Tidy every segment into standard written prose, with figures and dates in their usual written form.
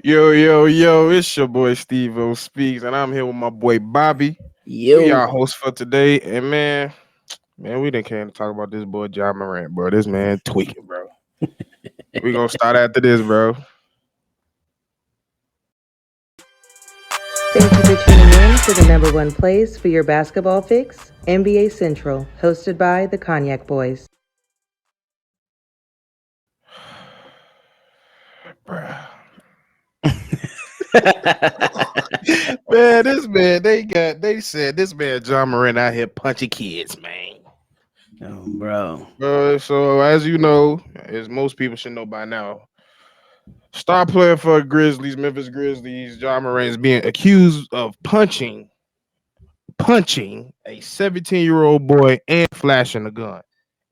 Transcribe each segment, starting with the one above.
Yo, yo, yo, it's your boy Stevo Speaks, and I'm here with my boy Bobby. We Yo, our host for today, and man, we didn't care to talk about this boy Ja Morant, bro. This man tweaking, bro. We gonna start after this, bro. Thank you for tuning in to the number one place for your basketball fix, NBA Central, hosted by the Cognac Boys. Bruh. Man, this man, they said this man Ja Morant out here punching kids, man. oh, bro. So as you know, as most people should know by now, star player for Grizzlies, Memphis Grizzlies, Ja Morant is being accused of punching a 17-year-old boy and flashing a gun,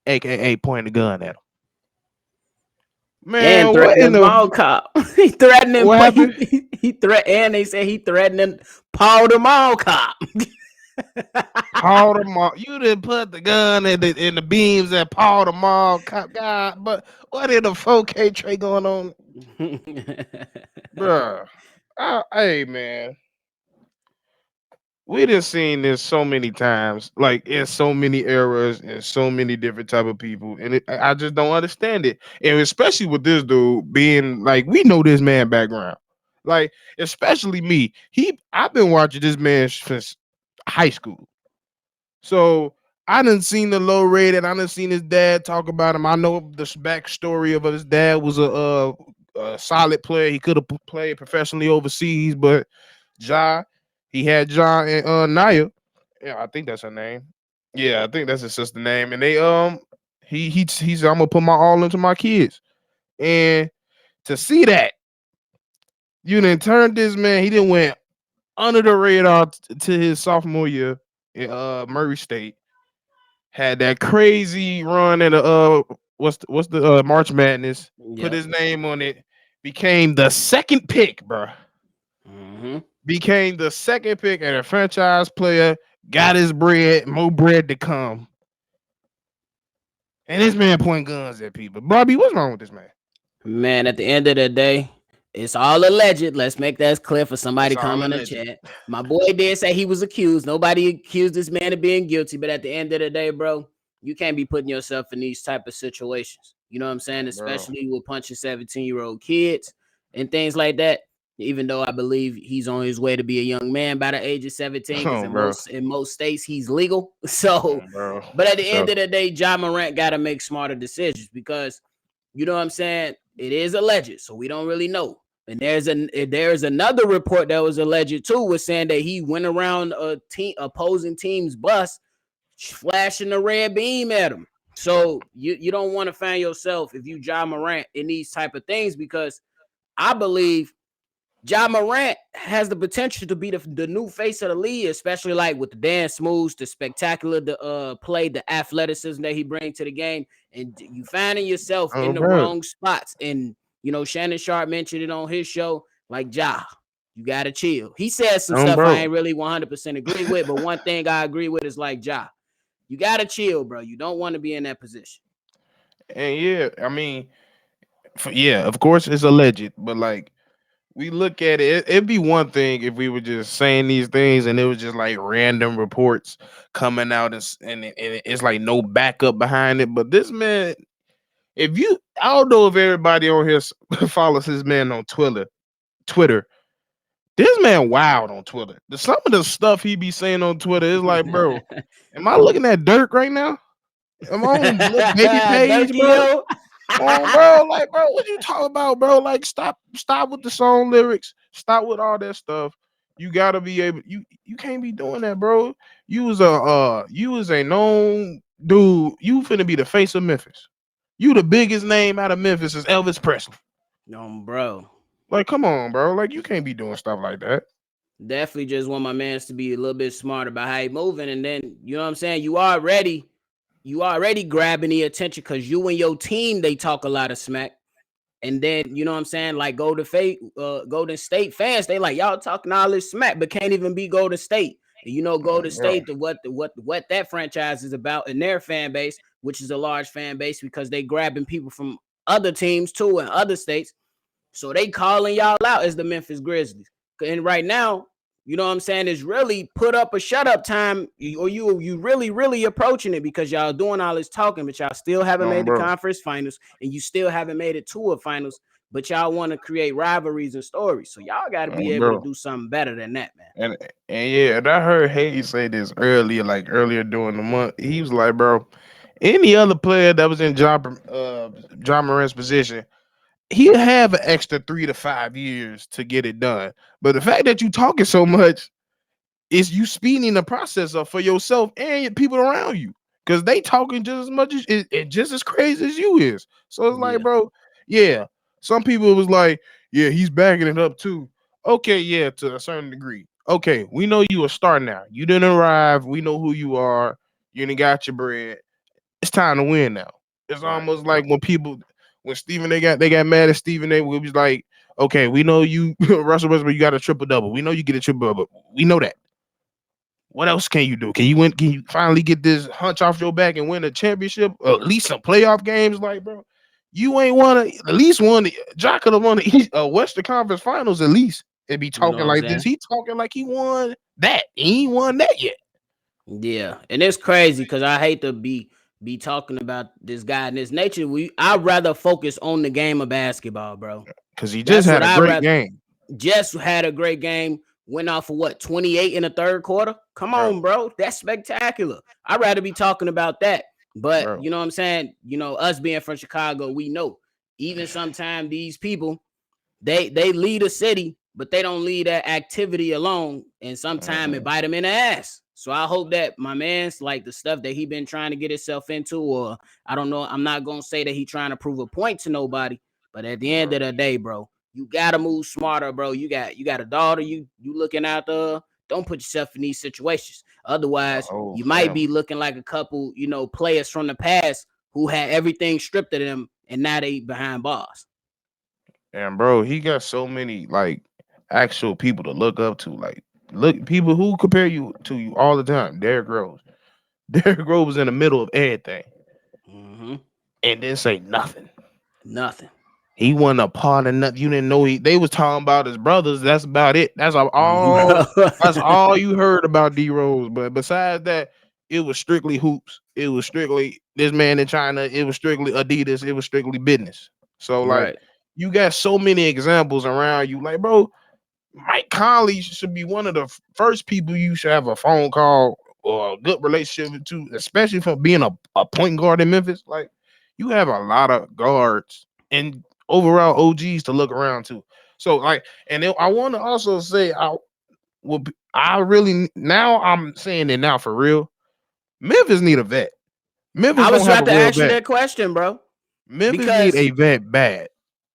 aka pointing a gun at him. And Man, what in threatening the mall cop. He threatening. what happened? He threat. And they say he threatening Paul the mall cop. Paul the Mall. You didn't put the gun in the beams at Paul the Mall cop. God, but what in the 4K tray going on, bruh? Hey man, we done seen this so many times, like in so many eras and so many different type of people, and I just don't understand it. And especially with this dude being like, we know this man background, like especially me. I've been watching this man since high school, so I done seen the low rated. I done seen his dad talk about him. I know the backstory of his dad was a solid player. He could have played professionally overseas, but Ja, he had Ja and Naya. Yeah, I think that's her name. Yeah, I think that's his sister name. And they he's I'm gonna put my all into my kids. And to see that, you didn't turn this man, he didn't went under the radar to his sophomore year in Murray State. Had that crazy run in the what's the March Madness, put Yep. his name on it, became the second pick, bro. Mm-hmm. Became the second pick and a franchise player, got his bread, more bread to come. And this man pointing guns at people. Bobby, what's wrong with this man? Man, at the end of the day, it's all alleged. Let's make that clear for somebody It's all comment in the alleged. chat. My boy did say he was accused. Nobody accused this man of being guilty, but at the end of the day, bro, you can't be putting yourself in these type of situations. You know what I'm saying? Bro. Especially with punching 17-year-old kids and things like that. Even though I believe he's on his way to be a young man by the age of 17, because Oh, in bro. most states he's legal. So, Bro. but at For the end sure. of the day, Ja Morant got to make smarter decisions because you know what I'm saying? It is alleged, so we don't really know. And there's another report that was alleged too, was saying that he went around a team opposing team's bus, flashing a red beam at him. So you don't want to find yourself if you Ja Morant in these type of things because I believe Ja Morant has the potential to be the new face of the league, especially like with the dance moves, the spectacular the play, the athleticism that he brings to the game, and you finding yourself Oh, in the bro. wrong spots. And you know, Shannon Sharp mentioned it on his show, like Ja, you gotta chill. He said some Oh, stuff I bro. ain't really 100% agree with, but one thing I agree with is like Ja, you gotta chill, bro. You don't want to be in that position. And yeah, I mean, yeah, of course it's alleged, but like we look at it, it'd be one thing if we were just saying these things and it was just like random reports coming out and it's like no backup behind it. But this man, if you, I don't know if everybody on here follows this man on Twitter. This man wild on Twitter. Some of the stuff he be saying on Twitter is like, bro, am I looking at Dirk right now? Am I on Lil Baby page, Dirty bro? yo. Come on, bro. Like, bro, what you talking about, bro? Like, stop with the song lyrics. Stop with all that stuff. You gotta be able. You can't be doing that, bro. You was a known dude. You finna be the face of Memphis. You the biggest name out of Memphis is Elvis Presley. No, bro. Like, come on, bro. Like, you can't be doing stuff like that. Definitely just want my mans to be a little bit smarter about how he moving. And then, you know what I'm saying? You already grabbing the attention because you and your team, they talk a lot of smack. And then, you know what I'm saying? Like Golden State fans, they like, y'all talking all this smack, but can't even be Golden State. And you know, Golden Bro. State, what that franchise is about in their fan base, which is a large fan base because they grabbing people from other teams too and other states. So they calling y'all out as the Memphis Grizzlies. And right now, you know what I'm saying, is really put up a shut up time, or you really approaching it because y'all doing all this talking, but y'all still haven't made the Bro. conference finals, and you still haven't made it to a finals, but y'all want to create rivalries and stories. So y'all got to be able to Bro. do something better than that, man. And yeah, and I heard Hayes say this earlier, like earlier during the month. He was like, bro, any other player that was in John Morant's position, he'll have an extra 3 to 5 years to get it done. But the fact that you talking so much is you speeding the process up for yourself and people around you. Cause they talking just as much as just as crazy as you is. So it's like, Yeah. bro, yeah. Some people was like, yeah, he's backing it up too. Okay, yeah, to a certain degree. Okay, we know you a star now. You didn't arrive. We know who you are. You done got your bread. It's time to win now. It's Right. almost like when Steven they got mad at Steven, they was like, okay, we know you Russell Westbrook, you got a triple double. We know you get a triple double. We know that. What else can you do? Can you win? Can you finally get this hunch off your back and win a championship? Or at least some playoff games? Like, bro, you ain't won at least one. Jock could have won the Western Conference Finals at least. And be You know talking what I'm like this. saying? He talking like he won that. He ain't won that yet. Yeah, and it's crazy because I hate to be talking about this guy and his nature. I'd rather focus on the game of basketball, bro. Because he just That's had what a I great rather. game, Just had a great game. Went off for what, 28 in the third quarter? Come bro. on, bro. That's spectacular. I'd rather be talking about that. But Bro. you know what I'm saying? You know, us being from Chicago, we know even sometimes these people they lead a city, but they don't lead that activity alone, and sometimes it Mhm. bite them in the ass. So I hope that my man's like the stuff that he been trying to get himself into, or I don't know. I'm not gonna say that he trying to prove a point to nobody, but at the end Bro. of the day, bro, you gotta move smarter, bro. You got a daughter, you looking out the. Don't put yourself in these situations. The Otherwise, whole you might be family. looking like a couple, players from the past who had everything stripped of them, and now they behind bars. And bro, he got so many like actual people to look up to. Like look people who compare you to you all the time. Derrick Rose. Derrick Rose was in the middle of everything Mm-hmm. and didn't say nothing. Nothing. He wasn't a part of nothing. You didn't know they was talking about his brothers. That's about it. Bro. That's all you heard about D Rose. But besides that, it was strictly hoops. It was strictly this man in China. It was strictly Adidas. It was strictly business. So like Right. you got so many examples around you. Like, bro, Mike Conley should be one of the first people you should have a phone call or a good relationship with, too, especially for being a point guard in Memphis. Like, you have a lot of guards and overall OGs to look around to. So, like, and then I want to also say, I really now I'm saying it now for real. Memphis need a vet. Memphis I don't was have a about to real ask you vet. that question, bro. Memphis need Because a vet bad.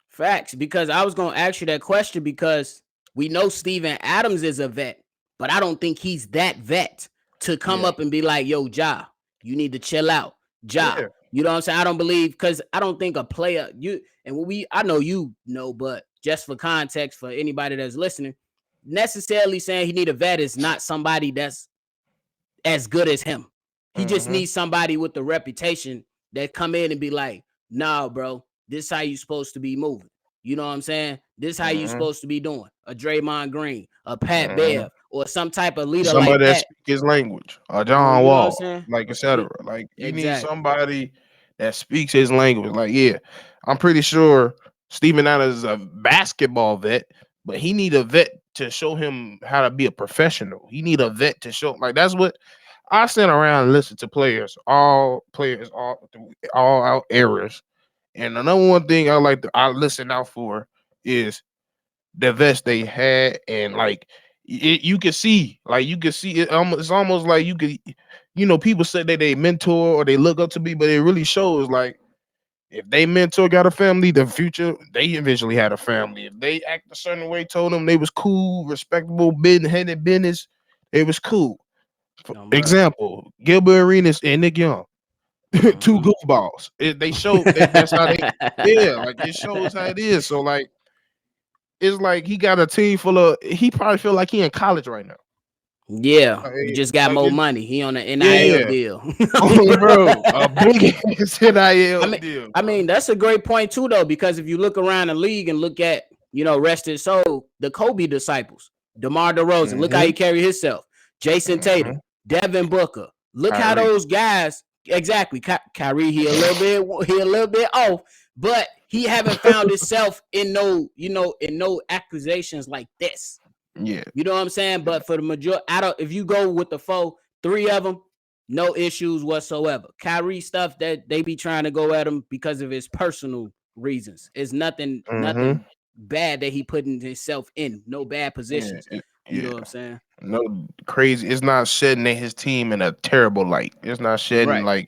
facts, because I was gonna ask you that question because we know Steven Adams is a vet, but I don't think he's that vet to come Yeah, up and be like, yo, Ja, you need to chill out. Ja. yeah. You know what I'm saying? I don't believe because I don't think a player I know you know, but just for context for anybody that's listening, necessarily saying he need a vet is not somebody that's as good as him. He just Mm-hmm. needs somebody with the reputation that come in and be like, nah, bro, this is how you supposed to be moving. You know what I'm saying? This is how you Mm-hmm. supposed to be doing. A Draymond Green, a Pat Mm-hmm. Bev, or some type of leader like Somebody that that. speak his language, John You know what I'm Wall, saying? like You, etc. Like you need exactly. somebody that speaks his language. Like, yeah, I'm pretty sure Steven Adams is a basketball vet, but he need a vet to show him how to be a professional. He need a vet to show like that's what I sit around and listen to players, all out errors. And the number one thing I listen out for is the vest they had, and like you could see it. It's almost like you could, people say that they mentor or they look up to me, but it really shows like if they mentor got a family, the future they eventually had a family. If they act a certain way, told them they was cool, respectable, business headed business, it was cool. For Bro. example, Gilbert Arenas and Nick Young, two Mm-hmm. goofballs. They show that's how they, yeah, like it shows how it is. So like it's like he got a team full of. He probably feel like he in college right now. Yeah, he Like, just got like more it, money. He on an NIL yeah. deal. Oh, bro, a big ass I NIL mean, deal, I bro. mean that's a great point too, though, because if you look around the league and look at rest his soul, the Kobe disciples, DeMar DeRozan, look how Mm-hmm. he carry himself. Jason Mm-hmm. Tatum, Devin Booker, look how Kyrie. those guys exactly. Kyrie, he a little bit off, but he haven't found himself in no accusations like this. Yeah. You know what I'm saying? But for the majority, if you go with the three of them, no issues whatsoever. Kyrie stuff that they be trying to go at him because of his personal reasons. It's Mm-hmm. nothing bad that he putting himself in. No bad Yeah. positions. You Yeah. know what I'm saying? No crazy. It's not shedding his team in a terrible light. It's not shedding Right.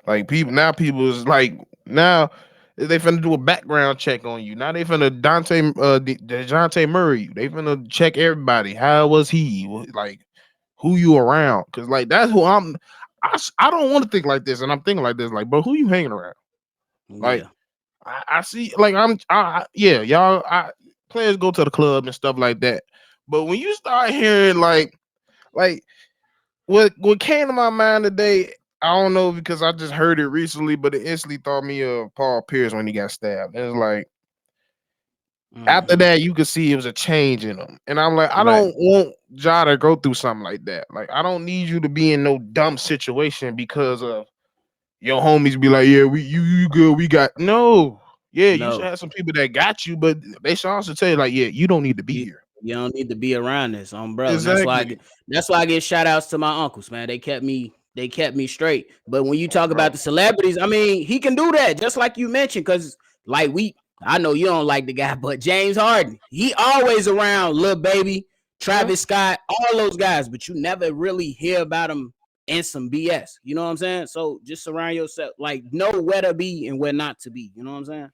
like people now. People is like now they finna do a background check on you. Now they finna Dejounte Murray. You. They finna check everybody. How was he? Like who you around? Cause like that's who I'm. I don't want to think like this, and I'm thinking like this. Like, bro, who you hanging around? Like Yeah. I see. Like yeah, y'all. Players go to the club and stuff like that. But when you start hearing like what came to my mind today, I don't know because I just heard it recently, but it instantly thought me of Paul Pierce when he got stabbed. It's like after Mm-hmm. that, you could see it was a change in him, and I'm like, I Right. don't want Ja to go through something like that. Like, I don't need you to be in no dumb situation because of your homies be like, yeah, you good, we got no. Yeah, you should No. have some people that got you, but they should also tell you like, yeah, you don't need to be You here. you don't need to be around this, bro. And Exactly, that's why I get shout outs to my uncles, man. They kept me straight. But when you talk bro. about the celebrities, I mean, he can do that, just like you mentioned, because like I know you don't like the guy, but James Harden, he always around Lil Baby, Yeah. Travis Scott, all those guys, but you never really hear about him in some BS. You know what I'm saying? So just surround yourself, like know where to be and where not to be. You know what I'm saying?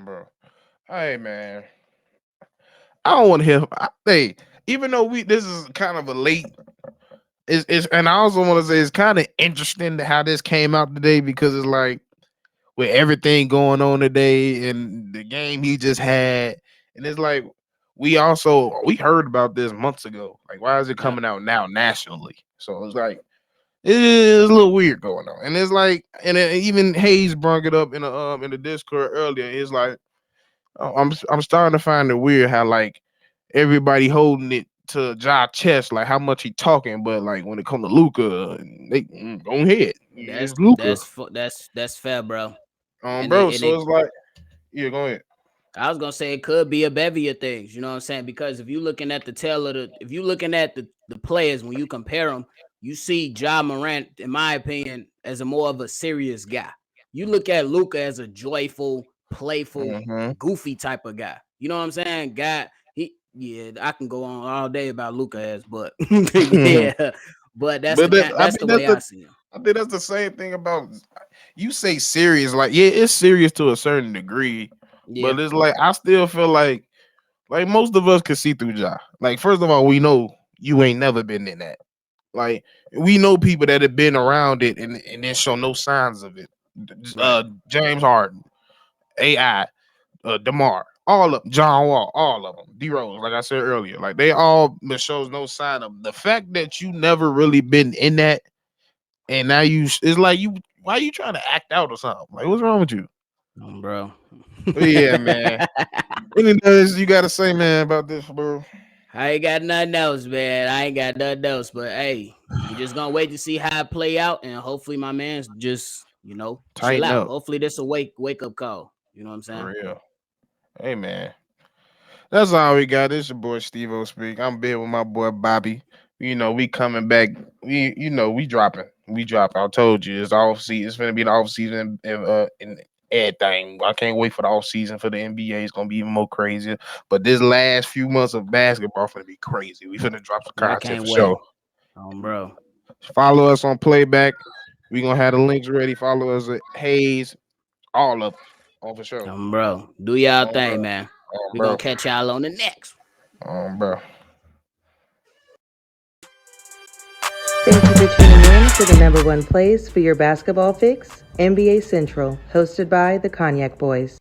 Bro. Hey man, I don't want to hear. Hey, even though this is kind of a late, and I also want to say it's kind of interesting how this came out today because it's like with everything going on today and the game he just had, and it's like we heard about this months ago. Like, why is it Yep. coming out now nationally? So it's like it is a little weird going on, and it's like, and even Hayes brought it up in the Discord earlier. It's like I'm starting to find it weird how like everybody holding it to Ja chest, like how much he talking, but like when it come to Luca, they go ahead, it's That's Luca, that's fu- that's fair, bro. And bro. it and So it it's like, yeah, go ahead. I was gonna say it could be a bevy of things, you know what I'm saying? Because if you're looking at the tail of if you're looking at the players when you compare them, you see Ja Morant, in my opinion, as a more of a serious guy. You look at Luca as a joyful, playful, Mm-hmm. goofy type of guy. You know what I'm saying? I can go on all day about Luca as, but yeah, but But I that's think the way I see him. I think that's the same thing about you say serious, like yeah, it's serious to a certain degree, Yeah, but it's like I still feel like most of us can see through Ja. Like first of all, we know you ain't never been in that. Like we know people that have been around it and then show no signs of it. right. James Harden, AI, Demar, all of John Wall, all of them, D Rose, like I said earlier, like they all but shows no sign of the fact that you never really been in that, and now it's like you why you trying to act out or something? Like what's wrong with you? Bro. But yeah, man. Anything else you gotta say, man, about this, bro? I ain't got nothing else, man. I ain't got nothing else. But hey, we just gonna wait to see how it play out, and hopefully my man's just chill Tighten out. up Hopefully this a wake up call. You know what I'm for saying? real. Hey, man. That's all we got. This your boy Stevo speak. I'm big with my boy Bobby. We coming back. We dropping. We drop. I told you it's off season. It's gonna be the off season and everything. I can't wait for the off season for the NBA. It's gonna be even more crazy. But this last few months of basketball gonna be crazy. We finna drop some I content can't for wait. sure. Bro. Follow us on Playback. We gonna have the links ready. Follow us at Hayes. All of them. On for sure. Bro. Do y'all On bro. thing, man. On We gonna bro. catch y'all on the next. On bro. Thank you for tuning in to the number one place for your basketball fix, NBA Central, hosted by the Cognac Boys.